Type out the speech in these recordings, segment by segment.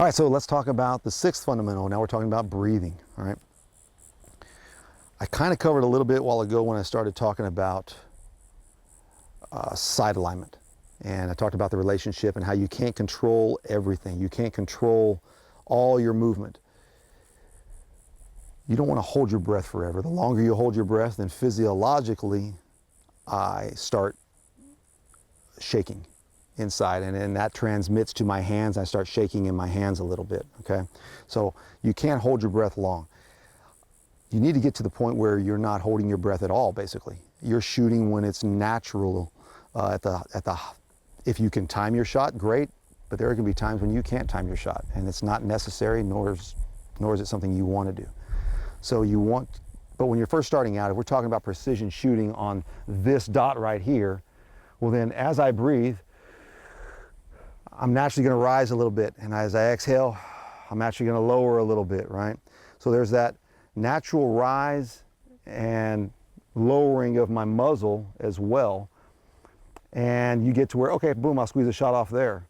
All right, so let's talk about the sixth fundamental. Now we're talking about breathing, all right? I kind of covered a little bit a while ago when I started talking about side alignment. And I talked about the relationship and how you can't control everything. You can't control all your movement. You don't want to hold your breath forever. The longer you hold your breath, then physiologically, I start shaking inside, and then that transmits to my hands. I start shaking in my hands a little bit, okay? So you can't hold your breath long. You need to get to the point where you're not holding your breath at all, basically. You're shooting when it's natural. If you can time your shot, great, but there can be times when you can't time your shot, and it's not necessary, nor is it something you want to do. So but when you're first starting out, if we're talking about precision shooting on this dot right here, well then as I breathe, I'm naturally going to rise a little bit, and as I exhale, I'm actually going to lower a little bit, right? So there's that natural rise and lowering of my muzzle as well, and you get to where, okay, boom, I'll squeeze a shot off there.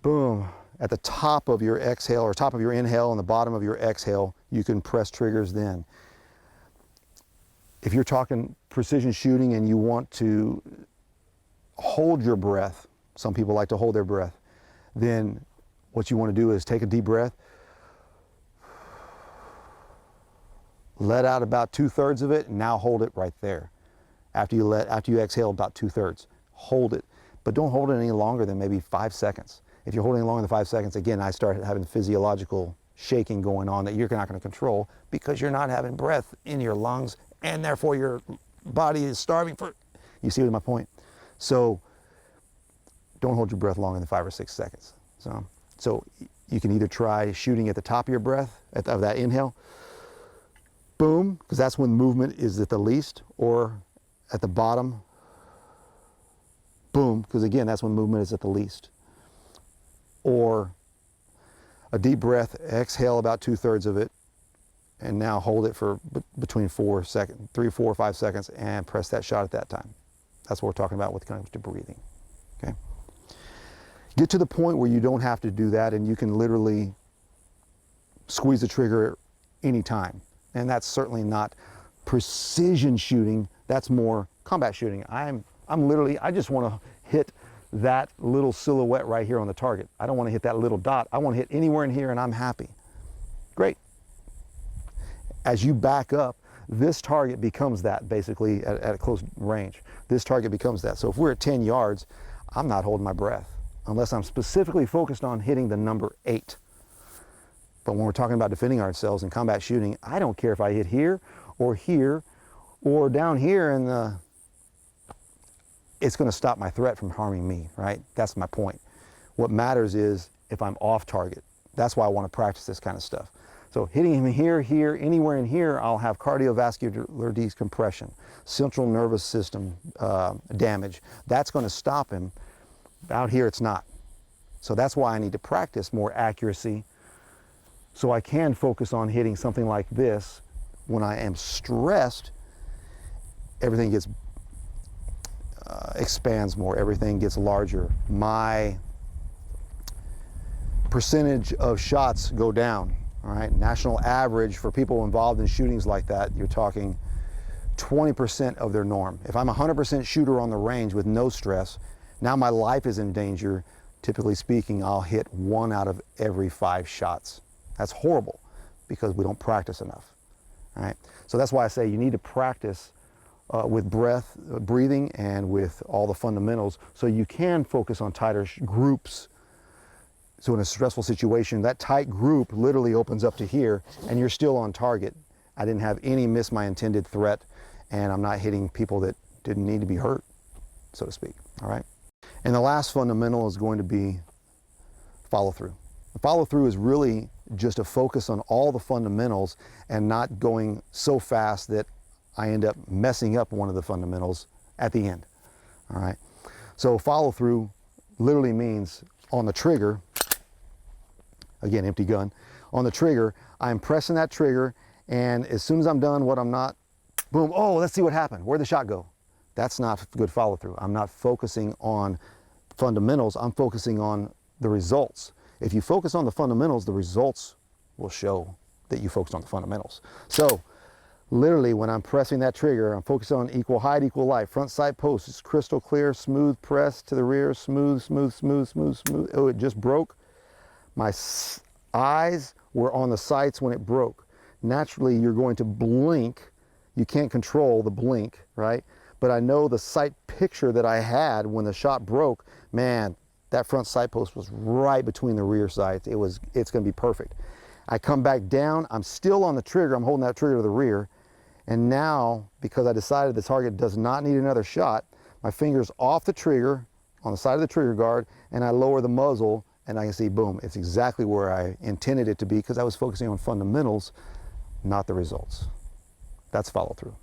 Boom. At the top of your exhale, or top of your inhale and the bottom of your exhale, you can press triggers then. If you're talking precision shooting and you want to hold your breath, some people like to hold their breath, then what you want to do is take a deep breath, let out about 2/3 of it, and now hold it right there. After you exhale about 2/3, hold it, but don't hold it any longer than maybe 5 seconds. If you're holding longer than 5 seconds, again, I start having physiological shaking going on that you're not going to control because you're not having breath in your lungs, and therefore your body is starving for, you see my point? So don't hold your breath longer than 5 or 6 seconds. So you can either try shooting at the top of your breath, of that inhale, boom, because that's when movement is at the least, or at the bottom, boom, because again, that's when movement is at the least. Or a deep breath, exhale about 2/3 of it, and now hold it for between 3, 4, 5 seconds, and press that shot at that time. That's what we're talking about when it comes to breathing, okay? Get to the point where you don't have to do that, and you can literally squeeze the trigger anytime. And that's certainly not precision shooting, that's more combat shooting. I just want to hit that little silhouette right here on the target. I don't want to hit that little dot. I want to hit anywhere in here and I'm happy. Great. As you back up, this target becomes that basically at a close range. This target becomes that. So if we're at 10 yards, I'm not holding my breath unless I'm specifically focused on hitting the number 8. But when we're talking about defending ourselves in combat shooting, I don't care if I hit here or down here, and it's going to stop my threat from harming me, right? That's my point. What matters is if I'm off target. That's why I want to practice this kind of stuff. So hitting him here, anywhere in here, I'll have cardiovascular decompression, central nervous system damage. That's going to stop him. Out here, it's not. So that's why I need to practice more accuracy, so I can focus on hitting something like this. When I am stressed, everything gets expands more, everything gets larger. My percentage of shots go down, all right? National average for people involved in shootings like that, you're talking 20% of their norm. If I'm a 100% shooter on the range with no stress, now my life is in danger. Typically speaking, I'll hit 1 out of every 5 shots. That's horrible because we don't practice enough, all right? So that's why I say you need to practice with breathing and with all the fundamentals so you can focus on tighter groups. So in a stressful situation, that tight group literally opens up to here and you're still on target. I didn't have any miss my intended threat, and I'm not hitting people that didn't need to be hurt, so to speak, all right? And the last fundamental is going to be follow through. Follow through is really just a focus on all the fundamentals and not going so fast that I end up messing up one of the fundamentals at the end, all right? So follow through literally means on the trigger, again, empty gun, on the trigger, I'm pressing that trigger, and as soon as I'm done what I'm not, boom, oh, let's see what happened. Where'd the shot go? That's not good follow through. I'm not focusing on fundamentals, I'm focusing on the results. If you focus on the fundamentals, the results will show that you focused on the fundamentals. So literally when I'm pressing that trigger, I'm focused on equal height, equal light. Front sight post is crystal clear, smooth press to the rear, smooth, smooth, smooth, smooth, smooth. Oh, it just broke. My eyes were on the sights when it broke. Naturally, you're going to blink. You can't control the blink, right? But I know the sight picture that I had when the shot broke, man, that front sight post was right between the rear sights. It's gonna be perfect. I come back down, I'm still on the trigger, I'm holding that trigger to the rear, and now, because I decided the target does not need another shot, my finger's off the trigger, on the side of the trigger guard, and I lower the muzzle, and I can see, boom, it's exactly where I intended it to be because I was focusing on fundamentals, not the results. That's follow through.